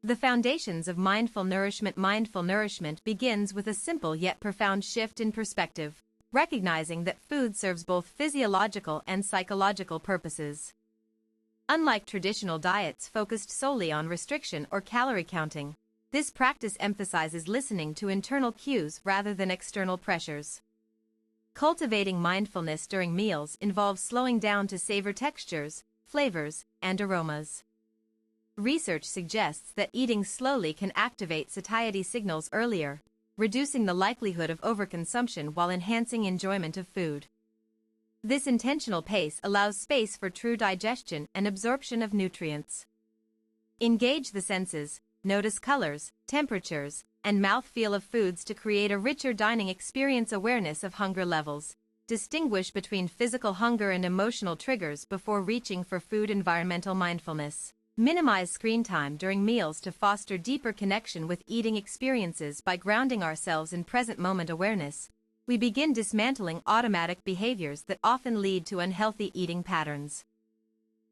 The foundations of mindful nourishment. Mindful nourishment begins with a simple yet profound shift in perspective, recognizing that food serves both physiological and psychological purposes. Unlike traditional diets focused solely on restriction or calorie counting, this practice emphasizes listening to internal cues rather than external pressures. Cultivating mindfulness during meals involves slowing down to savor textures, flavors, and aromas. Research suggests that eating slowly can activate satiety signals earlier, reducing the likelihood of overconsumption while enhancing enjoyment of food. This intentional pace allows space for true digestion and absorption of nutrients. Engage the senses, notice colors, temperatures, and mouthfeel of foods to create a richer dining experience. Awareness of hunger levels. Distinguish between physical hunger and emotional triggers before reaching for food. Environmental mindfulness. Minimize screen time during meals to foster deeper connection with eating experiences. By grounding ourselves in present moment awareness, we begin dismantling automatic behaviors that often lead to unhealthy eating patterns.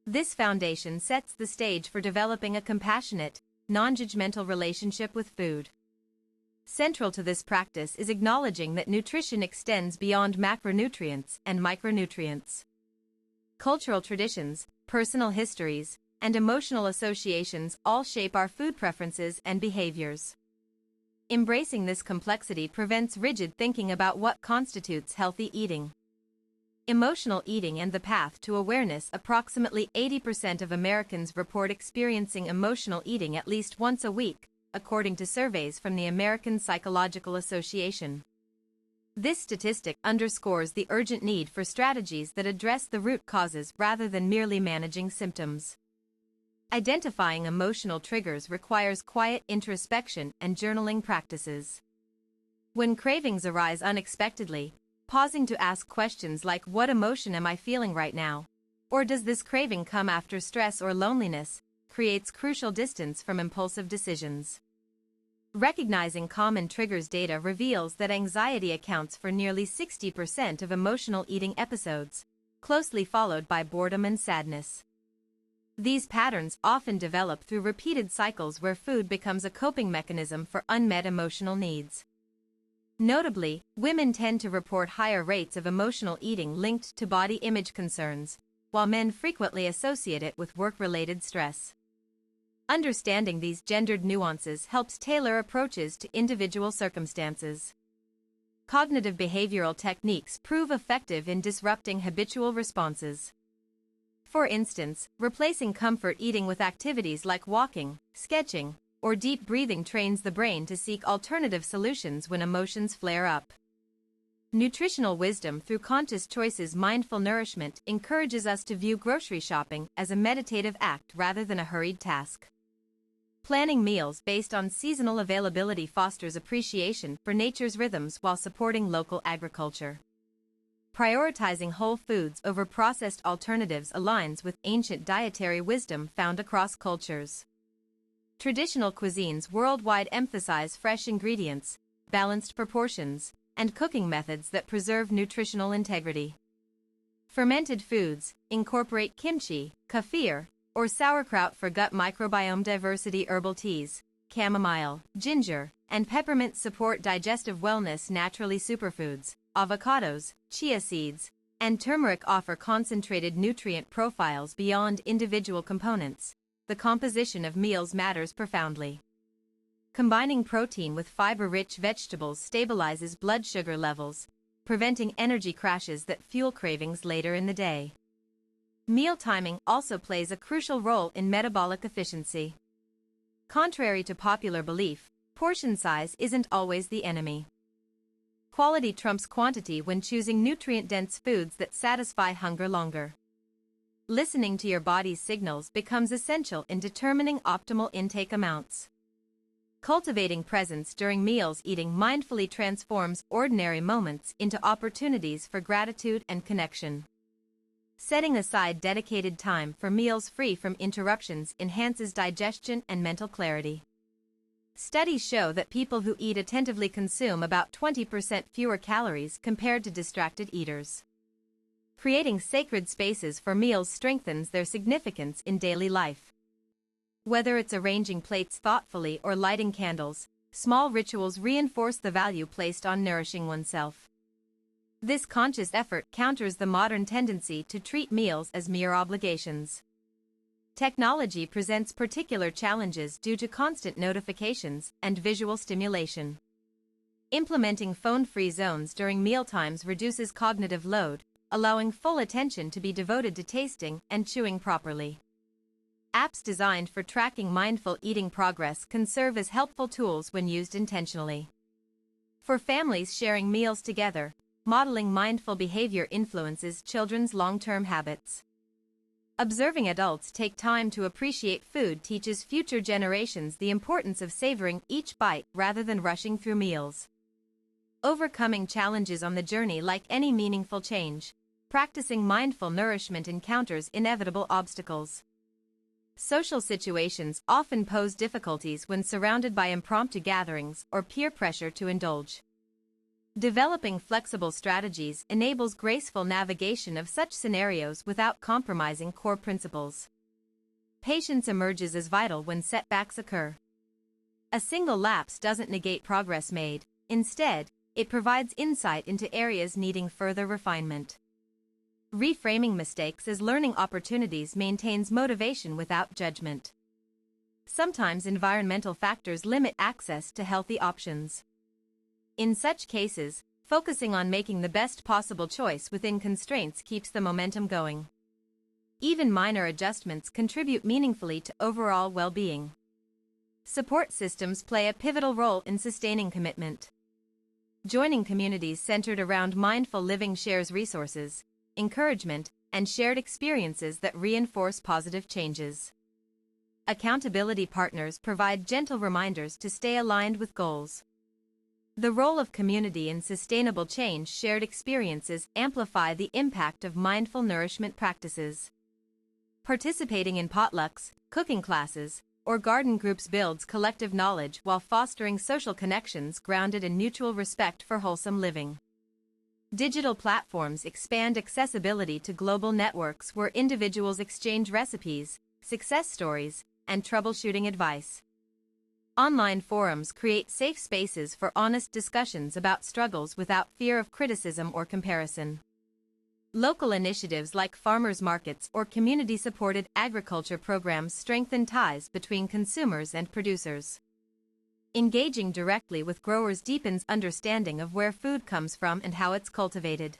This foundation sets the stage for developing a compassionate, non-judgmental relationship with food. Central to this practice is acknowledging that nutrition extends beyond macronutrients and micronutrients. Cultural traditions, personal histories, and emotional associations all shape our food preferences and behaviors. Embracing this complexity prevents rigid thinking about what constitutes healthy eating. Emotional eating and the path to awareness. Approximately 80% of Americans report experiencing emotional eating at least once a week, according to surveys from the American Psychological Association. This statistic underscores the urgent need for strategies that address the root causes rather than merely managing symptoms. Identifying emotional triggers requires quiet introspection and journaling practices. When cravings arise unexpectedly, pausing to ask questions like, "What emotion am I feeling right now?" or "Does this craving come after stress or loneliness?" creates crucial distance from impulsive decisions. Recognizing common triggers. Data reveals that anxiety accounts for nearly 60% of emotional eating episodes, closely followed by boredom and sadness. These patterns often develop through repeated cycles where food becomes a coping mechanism for unmet emotional needs. Notably, women tend to report higher rates of emotional eating linked to body image concerns, while men frequently associate it with work-related stress. Understanding these gendered nuances helps tailor approaches to individual circumstances. Cognitive behavioral techniques prove effective in disrupting habitual responses. For instance, replacing comfort eating with activities like walking, sketching, or deep breathing trains the brain to seek alternative solutions when emotions flare up. Nutritional wisdom through conscious choices. Mindful nourishment encourages us to view grocery shopping as a meditative act rather than a hurried task. Planning meals based on seasonal availability fosters appreciation for nature's rhythms while supporting local agriculture. Prioritizing whole foods over processed alternatives aligns with ancient dietary wisdom found across cultures. Traditional cuisines worldwide emphasize fresh ingredients, balanced proportions, and cooking methods that preserve nutritional integrity. Fermented foods incorporate kimchi, kefir, or sauerkraut for gut microbiome diversity. Herbal teas, chamomile, ginger, and peppermint support digestive wellness. Naturally, superfoods, avocados, chia seeds, and turmeric offer concentrated nutrient profiles beyond individual components. The composition of meals matters profoundly. Combining protein with fiber-rich vegetables stabilizes blood sugar levels, preventing energy crashes that fuel cravings later in the day. Meal timing also plays a crucial role in metabolic efficiency. Contrary to popular belief, portion size isn't always the enemy. Quality trumps quantity when choosing nutrient-dense foods that satisfy hunger longer. Listening to your body's signals becomes essential in determining optimal intake amounts. Cultivating presence during meals. Eating mindfully transforms ordinary moments into opportunities for gratitude and connection. Setting aside dedicated time for meals free from interruptions enhances digestion and mental clarity. Studies show that people who eat attentively consume about 20% fewer calories compared to distracted eaters. Creating sacred spaces for meals strengthens their significance in daily life. Whether it's arranging plates thoughtfully or lighting candles, small rituals reinforce the value placed on nourishing oneself. This conscious effort counters the modern tendency to treat meals as mere obligations. Technology presents particular challenges due to constant notifications and visual stimulation. Implementing phone-free zones during mealtimes reduces cognitive load, allowing full attention to be devoted to tasting and chewing properly. Apps designed for tracking mindful eating progress can serve as helpful tools when used intentionally. For families sharing meals together, modeling mindful behavior influences children's long-term habits. Observing adults take time to appreciate food teaches future generations the importance of savoring each bite rather than rushing through meals. Overcoming challenges on the journey. Like any meaningful change, practicing mindful nourishment encounters inevitable obstacles. Social situations often pose difficulties when surrounded by impromptu gatherings or peer pressure to indulge. Developing flexible strategies enables graceful navigation of such scenarios without compromising core principles. Patience emerges as vital when setbacks occur. A single lapse doesn't negate progress made; instead, it provides insight into areas needing further refinement. Reframing mistakes as learning opportunities maintains motivation without judgment. Sometimes environmental factors limit access to healthy options. In such cases, focusing on making the best possible choice within constraints keeps the momentum going. Even minor adjustments contribute meaningfully to overall well-being. Support systems play a pivotal role in sustaining commitment. Joining communities centered around mindful living shares resources, encouragement, and shared experiences that reinforce positive changes. Accountability partners provide gentle reminders to stay aligned with goals. The role of community in sustainable change. Shared experiences amplify the impact of mindful nourishment practices. Participating in potlucks, cooking classes, or garden groups builds collective knowledge while fostering social connections grounded in mutual respect for wholesome living. Digital platforms expand accessibility to global networks where individuals exchange recipes, success stories, and troubleshooting advice. Online forums create safe spaces for honest discussions about struggles without fear of criticism or comparison. Local initiatives like farmers markets or community-supported agriculture programs strengthen ties between consumers and producers. Engaging directly with growers deepens understanding of where food comes from and how it's cultivated.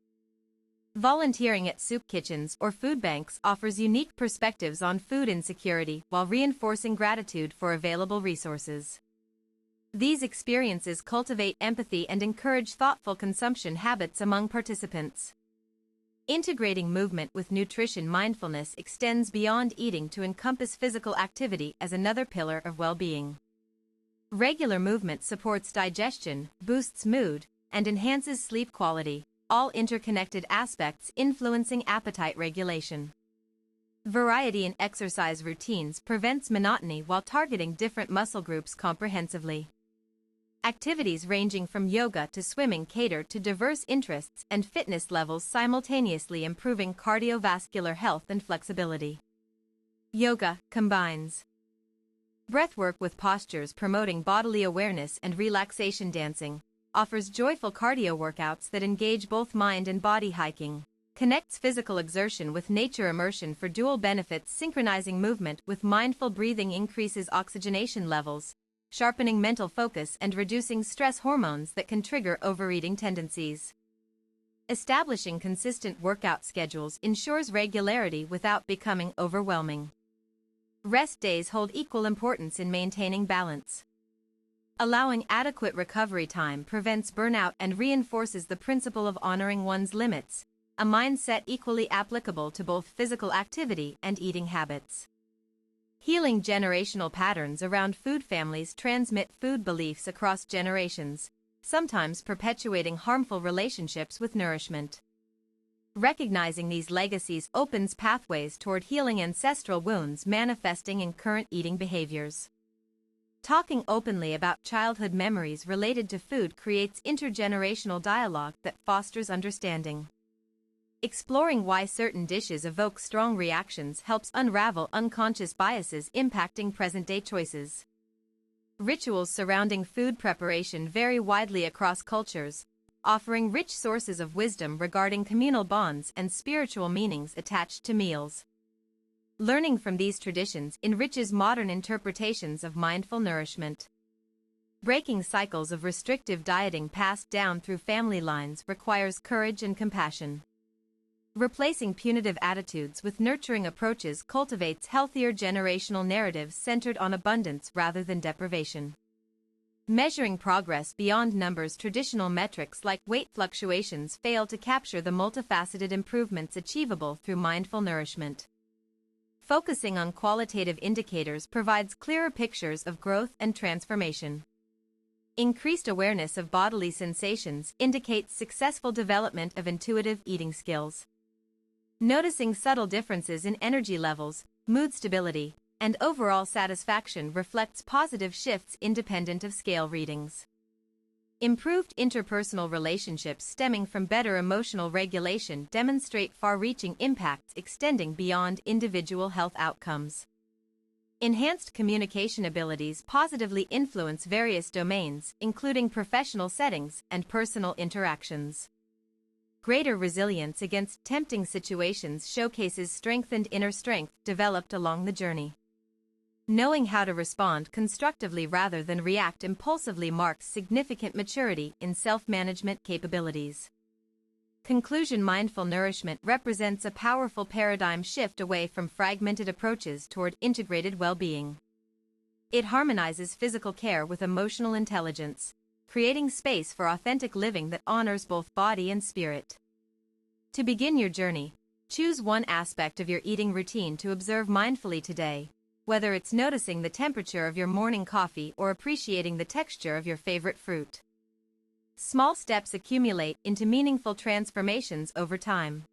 Volunteering at soup kitchens or food banks offers unique perspectives on food insecurity while reinforcing gratitude for available resources. These experiences cultivate empathy and encourage thoughtful consumption habits among participants. Integrating movement with nutrition. Mindfulness extends beyond eating to encompass physical activity as another pillar of well-being. Regular movement supports digestion, boosts mood, and enhances sleep quality, all interconnected aspects influencing appetite regulation. Variety in exercise routines prevents monotony while targeting different muscle groups comprehensively. Activities ranging from yoga to swimming cater to diverse interests and fitness levels, simultaneously improving cardiovascular health and flexibility. Yoga combines breathwork with postures, promoting bodily awareness and relaxation. Dancing offers joyful cardio workouts that engage both mind and body. Hiking connects physical exertion with nature. Immersion for dual benefits. Synchronizing movement with mindful breathing increases oxygenation levels, sharpening mental focus and reducing stress hormones that can trigger overeating tendencies. Establishing consistent workout schedules ensures regularity without becoming overwhelming. Rest days hold equal importance in maintaining balance. Allowing adequate recovery time prevents burnout and reinforces the principle of honoring one's limits, a mindset equally applicable to both physical activity and eating habits. Healing generational patterns around food. Families transmit food beliefs across generations, sometimes perpetuating harmful relationships with nourishment. Recognizing these legacies opens pathways toward healing ancestral wounds manifesting in current eating behaviors. Talking openly about childhood memories related to food creates intergenerational dialogue that fosters understanding. Exploring why certain dishes evoke strong reactions helps unravel unconscious biases impacting present-day choices. Rituals surrounding food preparation vary widely across cultures, offering rich sources of wisdom regarding communal bonds and spiritual meanings attached to meals. Learning from these traditions enriches modern interpretations of mindful nourishment. Breaking cycles of restrictive dieting passed down through family lines requires courage and compassion. Replacing punitive attitudes with nurturing approaches cultivates healthier generational narratives centered on abundance rather than deprivation. Measuring progress beyond numbers. Traditional metrics like weight fluctuations fail to capture the multifaceted improvements achievable through mindful nourishment. Focusing on qualitative indicators provides clearer pictures of growth and transformation. Increased awareness of bodily sensations indicates successful development of intuitive eating skills. Noticing subtle differences in energy levels, mood stability, and overall satisfaction reflects positive shifts independent of scale readings. Improved interpersonal relationships stemming from better emotional regulation demonstrate far-reaching impacts extending beyond individual health outcomes. Enhanced communication abilities positively influence various domains, including professional settings and personal interactions. Greater resilience against tempting situations showcases strengthened inner strength developed along the journey. Knowing how to respond constructively rather than react impulsively marks significant maturity in self-management capabilities. Conclusion: mindful nourishment represents a powerful paradigm shift away from fragmented approaches toward integrated well-being. It harmonizes physical care with emotional intelligence, creating space for authentic living that honors both body and spirit. To begin your journey, choose one aspect of your eating routine to observe mindfully today, whether it's noticing the temperature of your morning coffee or appreciating the texture of your favorite fruit. Small steps accumulate into meaningful transformations over time.